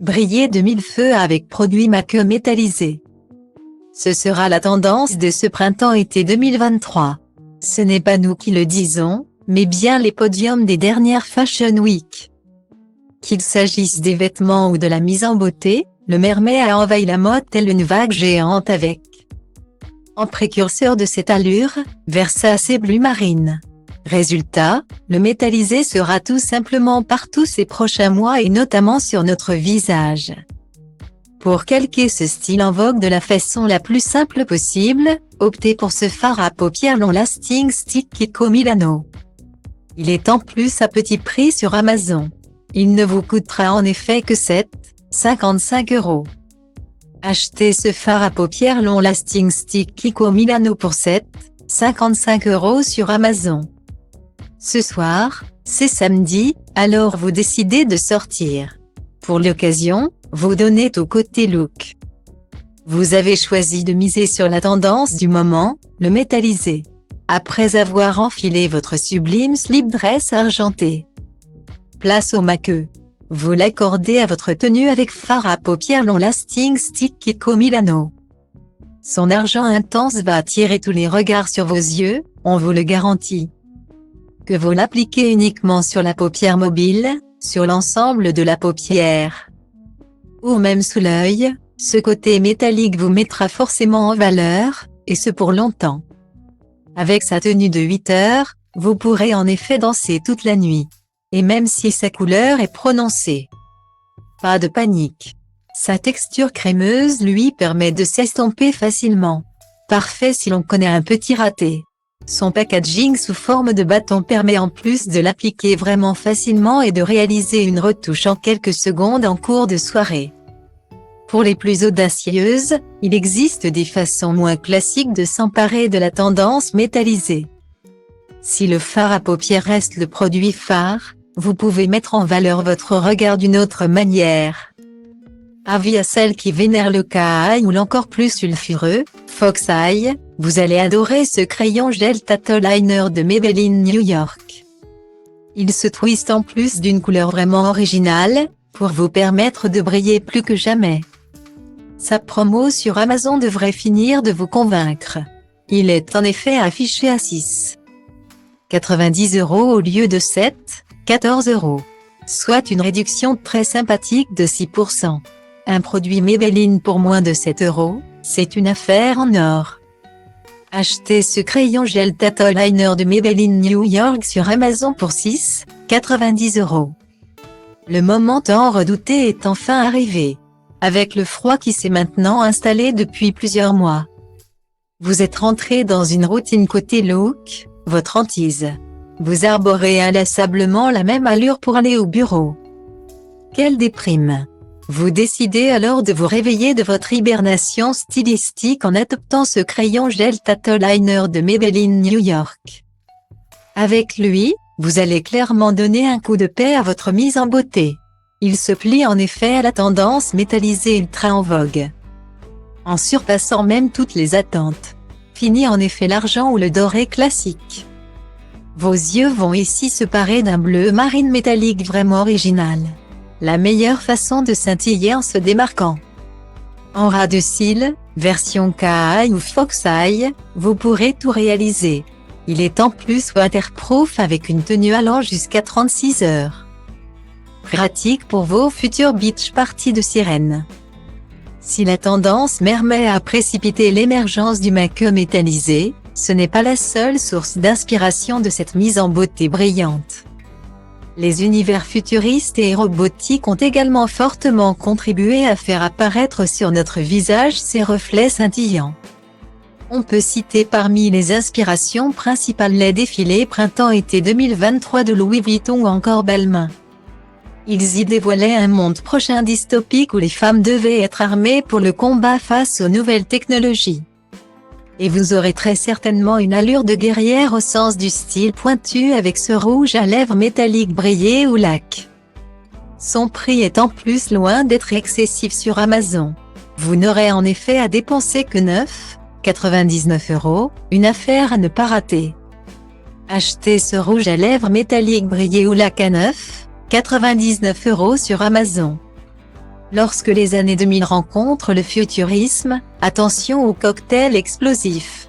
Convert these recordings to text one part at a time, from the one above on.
Briller de mille feux avec produit make-up métallisé. Ce sera la tendance de ce printemps-été 2023. Ce n'est pas nous qui le disons, mais bien les podiums des dernières Fashion Week. Qu'il s'agisse des vêtements ou de la mise en beauté, le mermet a envahi la mode telle une vague géante avec, en précurseur de cette allure, Versace Blue Marine. Résultat, le métallisé sera tout simplement partout ces prochains mois et notamment sur notre visage. Pour calquer ce style en vogue de la façon la plus simple possible, optez pour ce fard à paupières long lasting stick Kiko Milano. Il est en plus à petit prix sur Amazon. Il ne vous coûtera en effet que 7,55 €. Achetez ce fard à paupières long lasting stick Kiko Milano pour 7,55 € sur Amazon. Ce soir, c'est samedi, alors vous décidez de sortir. Pour l'occasion, vous donnez au côté look. Vous avez choisi de miser sur la tendance du moment, le métallisé. Après avoir enfilé votre sublime slip dress argenté, place au make-up. Vous l'accordez à votre tenue avec fard à paupières long lasting stick Kiko Milano. Son argent intense va attirer tous les regards sur vos yeux, on vous le garantit. Que vous l'appliquez uniquement sur la paupière mobile, sur l'ensemble de la paupière, ou même sous l'œil, ce côté métallique vous mettra forcément en valeur, et ce pour longtemps. Avec sa tenue de 8 heures, vous pourrez en effet danser toute la nuit. Et même si sa couleur est prononcée, pas de panique. Sa texture crémeuse lui permet de s'estomper facilement. Parfait si l'on connaît un petit raté. Son packaging sous forme de bâton permet en plus de l'appliquer vraiment facilement et de réaliser une retouche en quelques secondes en cours de soirée. Pour les plus audacieuses, il existe des façons moins classiques de s'emparer de la tendance métallisée. Si le fard à paupières reste le produit phare, vous pouvez mettre en valeur votre regard d'une autre manière. Avis à celles qui vénèrent le kawaii ou l'encore plus sulfureux, Fox Eye, vous allez adorer ce crayon gel tattoo liner de Maybelline New York. Il se twiste en plus d'une couleur vraiment originale, pour vous permettre de briller plus que jamais. Sa promo sur Amazon devrait finir de vous convaincre. Il est en effet affiché à 6,90 € au lieu de 7,14 €, soit une réduction très sympathique de 6%. Un produit Maybelline pour moins de 7 €, c'est une affaire en or. Achetez ce crayon gel tattoo liner de Maybelline New York sur Amazon pour 6,90 €. Le moment tant redouté est enfin arrivé. Avec le froid qui s'est maintenant installé depuis plusieurs mois, vous êtes rentré dans une routine côté look, votre hantise. Vous arborez inlassablement la même allure pour aller au bureau. Quelle déprime! Vous décidez alors de vous réveiller de votre hibernation stylistique en adoptant ce crayon gel tattoo liner de Maybelline New York. Avec lui, vous allez clairement donner un coup de paix à votre mise en beauté. Il se plie en effet à la tendance métallisée ultra en vogue, en surpassant même toutes les attentes. Fini en effet l'argent ou le doré classique. Vos yeux vont ici se parer d'un bleu marine métallique vraiment original. La meilleure façon de scintiller en se démarquant. En ras de cils, version kawaii ou Fox Eye, vous pourrez tout réaliser. Il est en plus waterproof avec une tenue allant jusqu'à 36 heures. Pratique pour vos futures beach parties de sirène. Si la tendance mermet a précipité l'émergence du make-up métallisé, ce n'est pas la seule source d'inspiration de cette mise en beauté brillante. Les univers futuristes et robotiques ont également fortement contribué à faire apparaître sur notre visage ces reflets scintillants. On peut citer parmi les inspirations principales les défilés printemps-été 2023 de Louis Vuitton ou encore Balmain. Ils y dévoilaient un monde prochain dystopique où les femmes devaient être armées pour le combat face aux nouvelles technologies. Et vous aurez très certainement une allure de guerrière au sens du style pointu avec ce rouge à lèvres métallique brillé ou lac. Son prix est en plus loin d'être excessif sur Amazon. Vous n'aurez en effet à dépenser que 9,99 €, une affaire à ne pas rater. Achetez ce rouge à lèvres métallique brillé ou lac à 9,99 € sur Amazon. Lorsque les années 2000 rencontrent le futurisme, attention aux cocktails explosifs.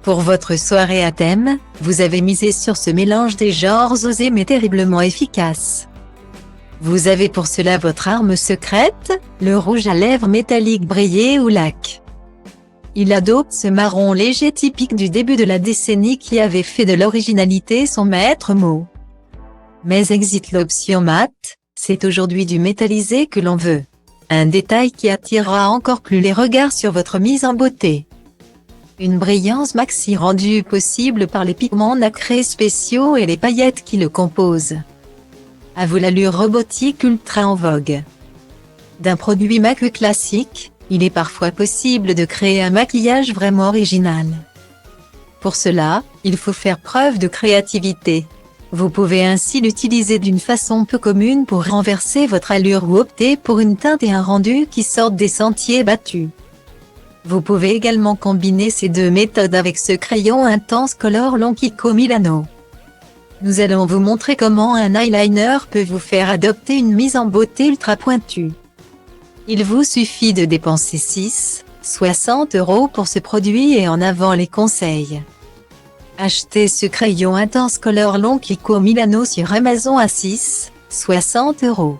Pour votre soirée à thème, vous avez misé sur ce mélange des genres osés mais terriblement efficace. Vous avez pour cela votre arme secrète, le rouge à lèvres métallique brillé ou lac. Il adopte ce marron léger typique du début de la décennie qui avait fait de l'originalité son maître mot. Mais exit l'option mat, c'est aujourd'hui du métallisé que l'on veut. Un détail qui attirera encore plus les regards sur votre mise en beauté. Une brillance maxi rendue possible par les pigments nacrés spéciaux et les paillettes qui le composent. À vous l'allure robotique ultra en vogue. D'un produit make classique, il est parfois possible de créer un maquillage vraiment original. Pour cela, il faut faire preuve de créativité. Vous pouvez ainsi l'utiliser d'une façon peu commune pour renverser votre allure ou opter pour une teinte et un rendu qui sortent des sentiers battus. Vous pouvez également combiner ces deux méthodes avec ce crayon intense Color Long Kiko Milano. Nous allons vous montrer comment un eyeliner peut vous faire adopter une mise en beauté ultra pointue. Il vous suffit de dépenser 60 € pour ce produit et en avant les conseils. Achetez ce crayon intense Color Long Kiko Milano sur Amazon à 60 €.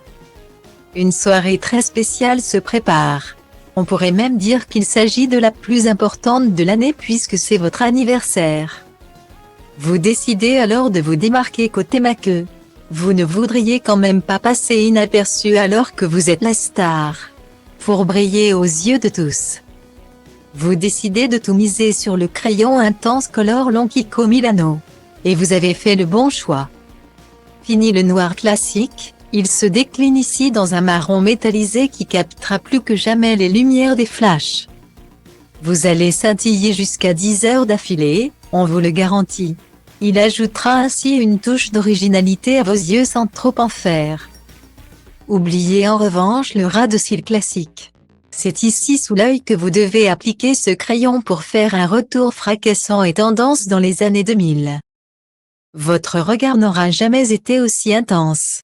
Une soirée très spéciale se prépare. On pourrait même dire qu'il s'agit de la plus importante de l'année puisque c'est votre anniversaire. Vous décidez alors de vous démarquer côté make. Vous ne voudriez quand même pas passer inaperçu alors que vous êtes la star. Pour briller aux yeux de tous. Vous décidez de tout miser sur le crayon intense Color Long Kiko Milano. Et vous avez fait le bon choix. Fini le noir classique, il se décline ici dans un marron métallisé qui captera plus que jamais les lumières des flashs. Vous allez scintiller jusqu'à 10 heures d'affilée, on vous le garantit. Il ajoutera ainsi une touche d'originalité à vos yeux sans trop en faire. Oubliez en revanche le ras de cils classique. C'est ici sous l'œil que vous devez appliquer ce crayon pour faire un retour fracassant et tendance dans les années 2000. Votre regard n'aura jamais été aussi intense.